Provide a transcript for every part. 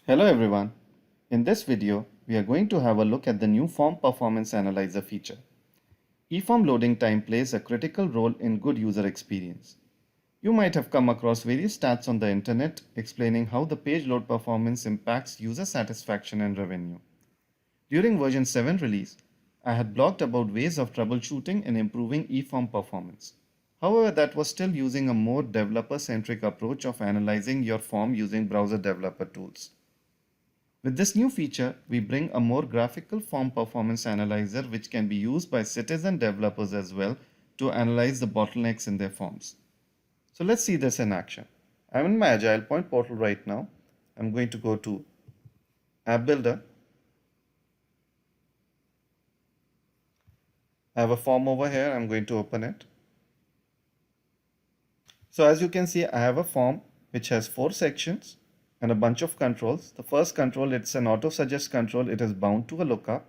Hello everyone. In this video, we are going to have a look at the new Form Performance Analyzer feature. eForm loading time plays a critical role in good user experience. You might have come across various stats on the internet explaining how the page load performance impacts user satisfaction and revenue. During version 7 release, I had blogged about ways of troubleshooting and improving eForm performance. However, that was still using a more developer-centric approach of analyzing your form using browser developer tools. With this new feature, we bring a more graphical form performance analyzer which can be used by citizen developers as well to analyze the bottlenecks in their forms. So let's see this in action. I'm in my Agile Point portal right now. I'm going to go to App Builder. I have a form over here. I'm going to open it. So as you can see, I have a form which has 4 sections and a bunch of controls. The first control, it's an auto suggest control. It is bound to a lookup.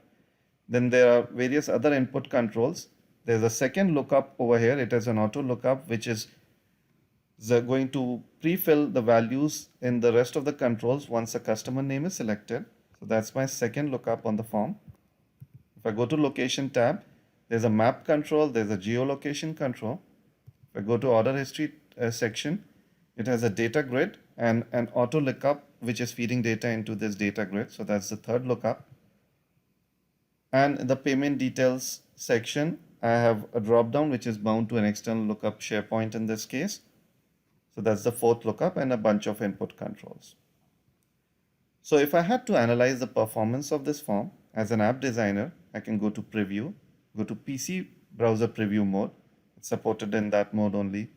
Then there are various other input controls. There's a second lookup over here. It is an auto lookup which is going to pre-fill the values in the rest of the controls once a customer name is selected. So that's my second lookup on the form. If I go to location tab, there's a map control, there's a geolocation control. If I go to order history section, it has a data grid and an auto lookup which is feeding data into this data grid. So that's the third lookup. And in the payment details section, I have a drop down which is bound to an external lookup SharePoint in this case. So that's the fourth lookup and a bunch of input controls. So if I had to analyze the performance of this form as an app designer, I can go to preview, go to PC browser preview mode. It's supported in that mode only.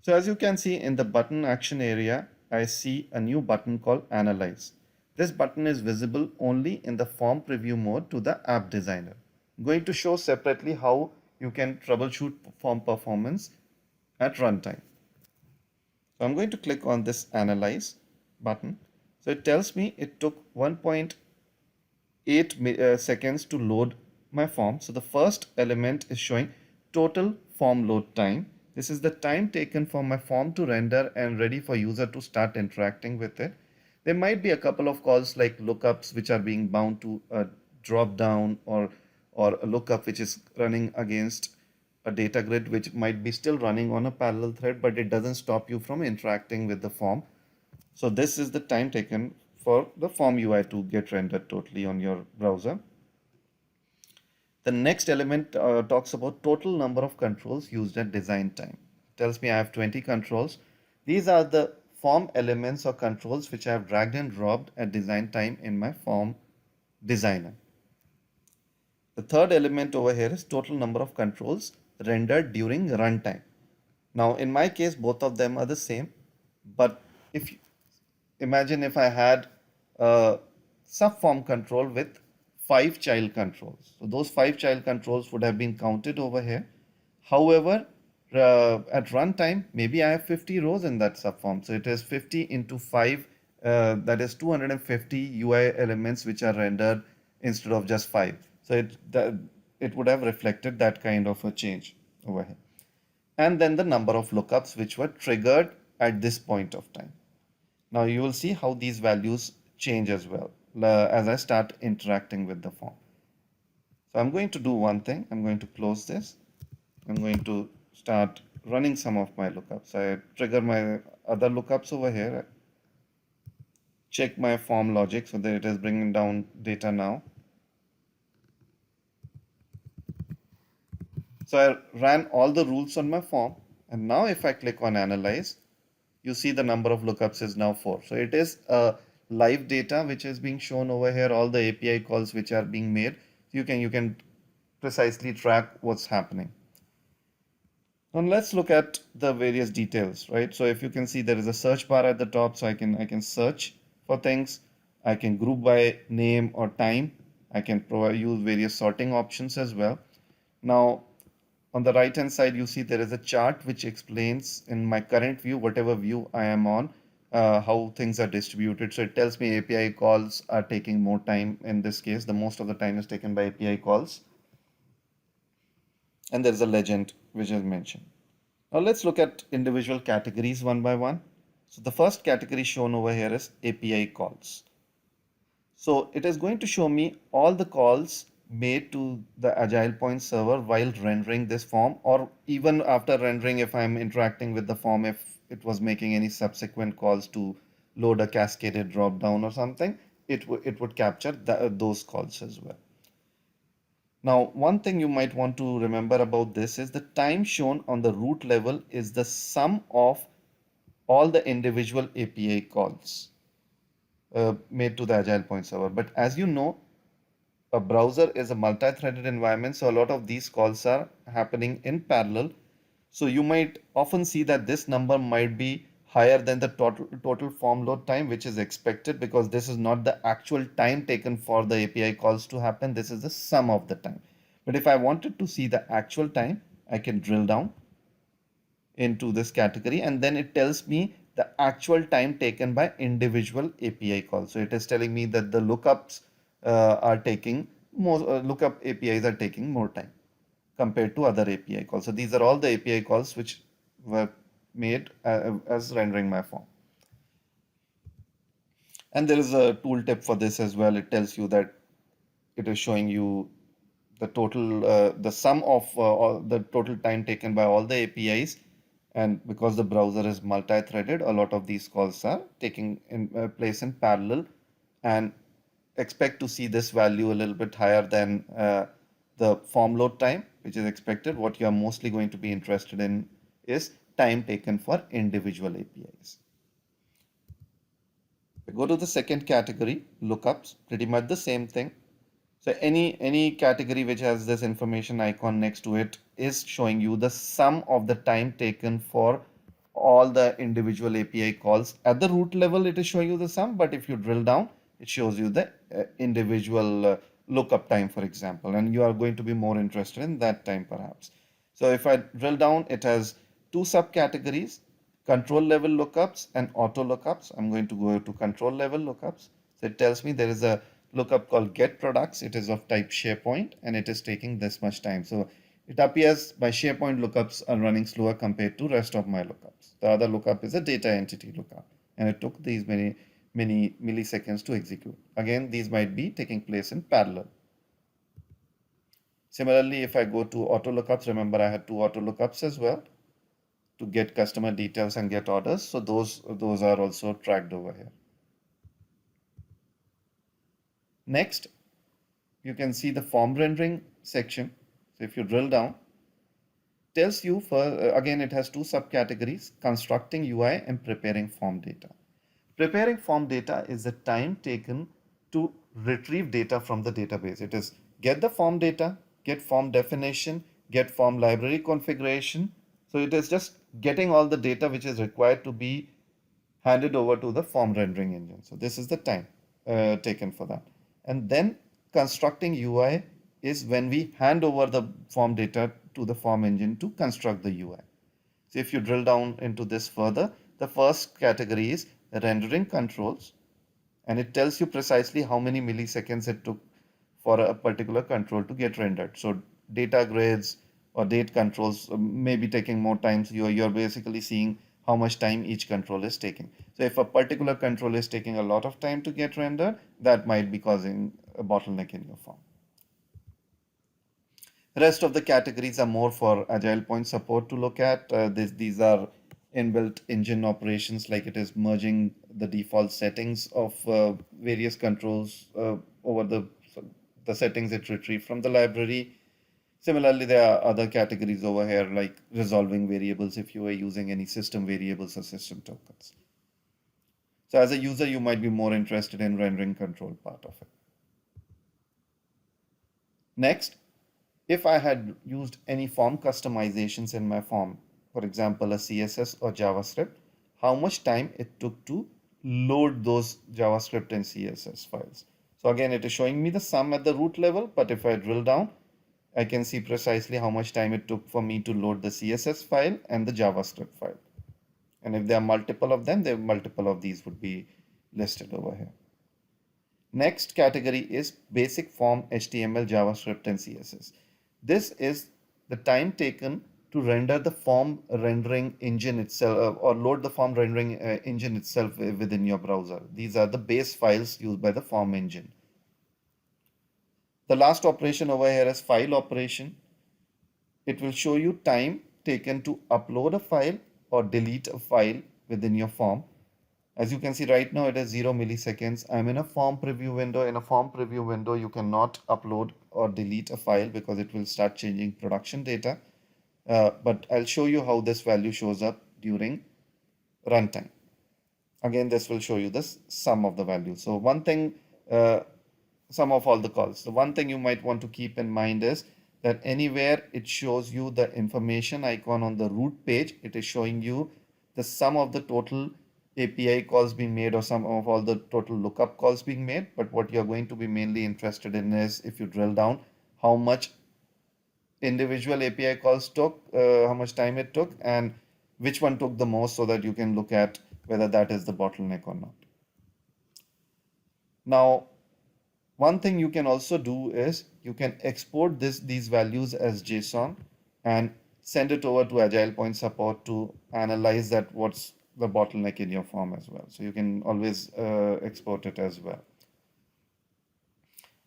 So as you can see in the button action area, I see a new button called Analyze. This button is visible only in the form preview mode to the app designer. I'm going to show separately how you can troubleshoot form performance at runtime. So I'm going to click on this Analyze button. So it tells me it took 1.8 seconds to load my form. So the first element is showing total form load time. This is the time taken for my form to render and ready for user to start interacting with it. There might be a couple of calls like lookups which are being bound to a drop down or a lookup which is running against a data grid which might be still running on a parallel thread, but it doesn't stop you from interacting with the form. So this is the time taken for the form UI to get rendered totally on your browser. The next element talks about total number of controls used at design time. It tells me I have 20 controls. These are the form elements or controls which I have dragged and dropped at design time in my form designer. The third element over here is total number of controls rendered during runtime. Now in my case, both of them are the same, but if you imagine if I had a subform control with 5 child controls. So those 5 child controls would have been counted over here. However, at runtime, maybe I have 50 rows in that subform. So it is 50 into 5, that is 250 UI elements which are rendered instead of just 5. So it would have reflected that kind of a change over here. And then the number of lookups which were triggered at this point of time. Now you will see how these values change as well as I start interacting with the form. So I'm going to do one thing. I'm going to close this. I'm going to start running some of my lookups. I trigger my other lookups over here. Check my form logic so that it is bringing down data now. So I ran all the rules on my form, and now if I click on analyze, you see the number of lookups is now 4. So it is live data which is being shown over here, all the API calls which are being made. You can precisely track what's happening. Now let's look at the various details, right? So if you can see there is a search bar at the top, so I can search for things. I can group by name or time. I can use various sorting options as well. Now on the right hand side, you see there is a chart which explains in my current view, whatever view I am on, how things are distributed. So it tells me API calls are taking more time. In this case, the most of the time is taken by API calls. And there is a legend which is mentioned. Now let's look at individual categories one by one. So the first category shown over here is API calls. So it is going to show me all the calls made to the Agile Point server while rendering this form, or even after rendering if I'm interacting with the form, if it was making any subsequent calls to load a cascaded drop down or something, it would capture those calls as well. Now, one thing you might want to remember about this is the time shown on the root level is the sum of all the individual API calls made to the Agile Point server. But as you know, a browser is a multi-threaded environment, so a lot of these calls are happening in parallel. So you might often see that this number might be higher than the total form load time, which is expected because this is not the actual time taken for the API calls to happen. This is the sum of the time. But if I wanted to see the actual time, I can drill down into this category, and then it tells me the actual time taken by individual API calls. So it is telling me that the lookups are taking more, lookup APIs are taking more time compared to other API calls. So these are all the API calls which were made as rendering my form. And there is a tooltip for this as well. It tells you that it is showing you the total, the sum of all the total time taken by all the APIs. And because the browser is multi-threaded, a lot of these calls are taking in place in parallel, and expect to see this value a little bit higher than the form load time, which is expected. What you are mostly going to be interested in is time taken for individual APIs. We go to the second category, lookups, pretty much the same thing. So any category which has this information icon next to it is showing you the sum of the time taken for all the individual API calls. At the root level, it is showing you the sum, but if you drill down, it shows you the individual lookup time, for example, and you are going to be more interested in that time perhaps. So if I drill down, it has two subcategories, control level lookups and auto lookups. I'm going to go to control level lookups. So it tells me there is a lookup called get products. It is of type SharePoint and it is taking this much time. So it appears my SharePoint lookups are running slower compared to rest of my lookups. The other lookup is a data entity lookup, and it took these many milliseconds to execute. Again, these might be taking place in parallel. Similarly, if I go to auto lookups, remember I had two auto lookups as well to get customer details and get orders. So those are also tracked over here. Next, you can see the form rendering section. So if you drill down, tells you for again it has two subcategories, constructing UI and preparing form data. Preparing form data is the time taken to retrieve data from the database. It is get the form data, get form definition, get form library configuration. So it is just getting all the data which is required to be handed over to the form rendering engine. So this is the time taken for that. And then constructing UI is when we hand over the form data to the form engine to construct the UI. So if you drill down into this further, the first category is rendering controls, and it tells you precisely how many milliseconds it took for a particular control to get rendered. So data grids or date controls may be taking more time. So you're basically seeing how much time each control is taking. So if a particular control is taking a lot of time to get rendered, that might be causing a bottleneck in your form. Rest of the categories are more for Agile Point support to look at. These are inbuilt engine operations, like it is merging the default settings of various controls over the settings it retrieved from the library. Similarly, there are other categories over here like resolving variables if you are using any system variables or system tokens. So as a user, you might be more interested in rendering control part of it. Next, if I had used any form customizations in my form, for example, a CSS or JavaScript, how much time it took to load those JavaScript and CSS files. So again, it is showing me the sum at the root level, but if I drill down, I can see precisely how much time it took for me to load the CSS file and the JavaScript file. And if there are multiple of them, multiple of these would be listed over here. Next category is basic form HTML, JavaScript, and CSS. This is the time taken to render the form rendering engine itself or load the form rendering engine itself within your browser. These are the base files used by the form engine. The last operation over here is file operation. It will show you time taken to upload a file or delete a file within your form. As you can see right now, it is 0 milliseconds. I'm in a form preview window. In a form preview window, you cannot upload or delete a file because it will start changing production data. But I'll show you how this value shows up during runtime. Again, this will show you this sum of the values. So one thing, sum of all the calls. The one thing you might want to keep in mind is that anywhere it shows you the information icon on the root page, it is showing you the sum of the total API calls being made or sum of all the total lookup calls being made. But what you're going to be mainly interested in is, if you drill down, how much individual API calls took, how much time it took, and which one took the most, so that you can look at whether that is the bottleneck or not. Now, one thing you can also do is you can export these values as JSON and send it over to Agile Point support to analyze that what's the bottleneck in your form as well. So you can always export it as well.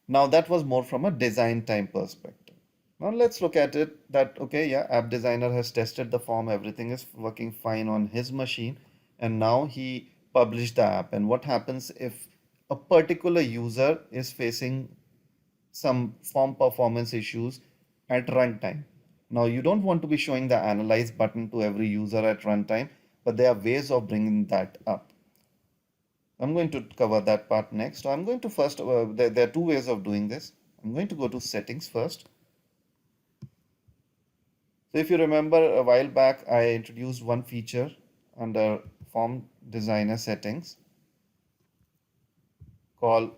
Now that was more from a design time perspective. Now let's look at it that, okay, yeah, app designer has tested the form, everything is working fine on his machine, and now he published the app. And what happens if a particular user is facing some form performance issues at runtime? Now you don't want to be showing the analyze button to every user at runtime, but there are ways of bringing that up. I'm going to cover that part next. So I'm going to first, there are two ways of doing this. I'm going to go to settings first. So if you remember a while back, I introduced one feature under form designer settings called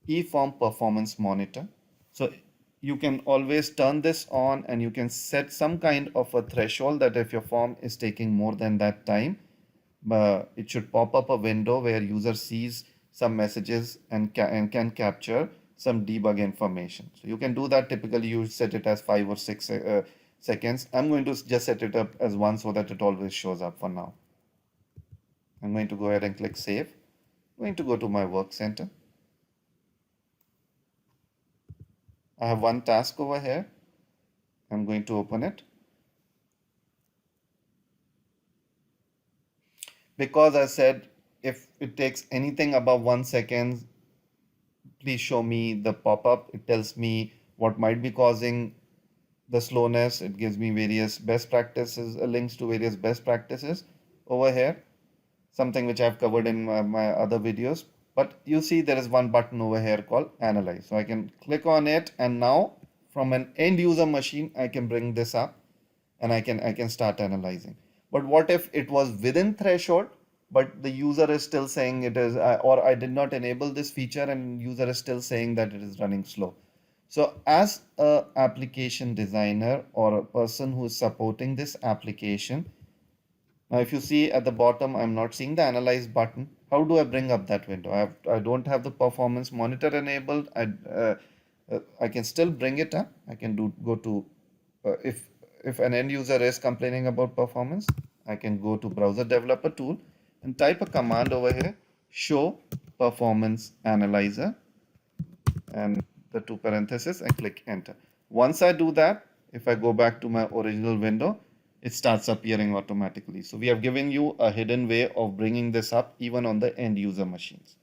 eForm performance monitor. So you can always turn this on and you can set some kind of a threshold that if your form is taking more than that time, it should pop up a window where user sees some messages and can capture some debug information. So you can do that. Typically you set it as 5 or 6 seconds. I'm going to just set it up as 1 so that it always shows up for now. I'm going to go ahead and click save. I'm going to go to my work center. I have one task over here. I'm going to open it. Because I said if it takes anything above 1 second, please show me the pop-up. It tells me what might be causing the slowness. It gives me various best practices, links to various best practices over here, something which I've covered in my other videos. But you see there is one button over here called analyze. So I can click on it, and now from an end user machine, I can bring this up and I can start analyzing. But what if it was within threshold, but the user is still saying it is, or I did not enable this feature and user is still saying that it is running slow. So as a application designer or a person who is supporting this application, now if you see at the bottom, I'm not seeing the analyze button. How do I bring up that window? I don't have the performance monitor enabled. I can still bring it up. I can go to, if an end user is complaining about performance, I can go to browser developer tool and type a command over here, show performance analyzer, and the 2 parentheses, and click enter. Once I do that, if I go back to my original window, it starts appearing automatically. So we have given you a hidden way of bringing this up even on the end user machines,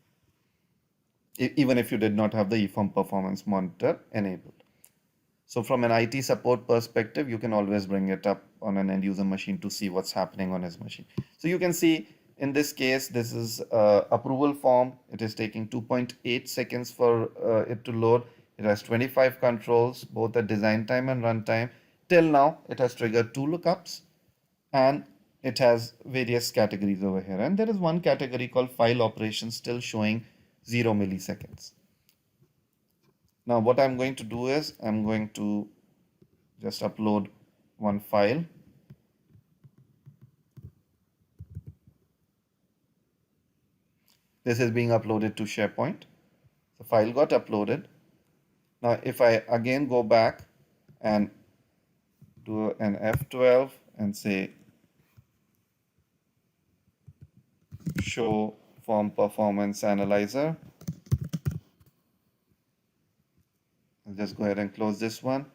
even if you did not have the eForm performance monitor enabled. So from an IT support perspective, you can always bring it up on an end user machine to see what's happening on his machine. So you can see in this case, this is approval form. It is taking 2.8 seconds for it to load. It has 25 controls, both at design time and runtime. Till now, it has triggered 2 lookups and it has various categories over here. And there is one category called file operations still showing 0 milliseconds. Now what I'm going to do is I'm going to just upload one file. This is being uploaded to SharePoint. The file got uploaded. Now if I again go back and do an F12 and say show form performance analyzer. I'll just go ahead and close this one.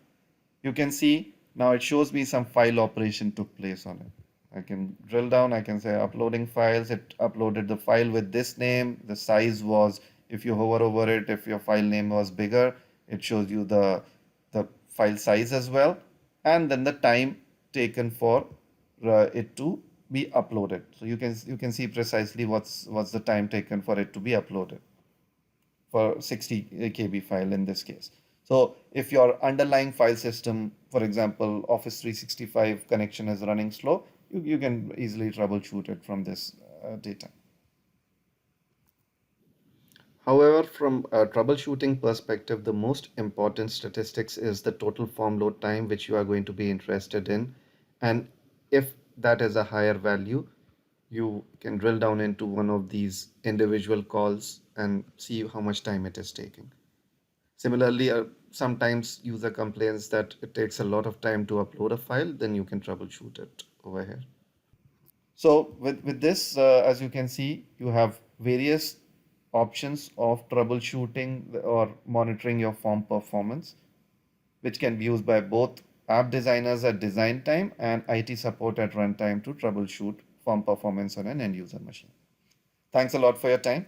You can see now it shows me some file operation took place on it. I can drill down, I can say uploading files. It uploaded the file with this name. The size was, if you hover over it, if your file name was bigger, it shows you the file size as well. And then the time taken for it to be uploaded. So you can see precisely what's the time taken for it to be uploaded for 60 KB file in this case. So if your underlying file system, for example, Office 365 connection is running slow, you can easily troubleshoot it from this data. However, from a troubleshooting perspective, the most important statistics is the total form load time, which you are going to be interested in. And if that is a higher value, you can drill down into one of these individual calls and see how much time it is taking. Similarly, sometimes user complains that it takes a lot of time to upload a file, then you can troubleshoot it over here. So with this, as you can see, you have various options of troubleshooting or monitoring your form performance, which can be used by both app designers at design time and IT support at runtime to troubleshoot form performance on an end user machine. Thanks a lot for your time.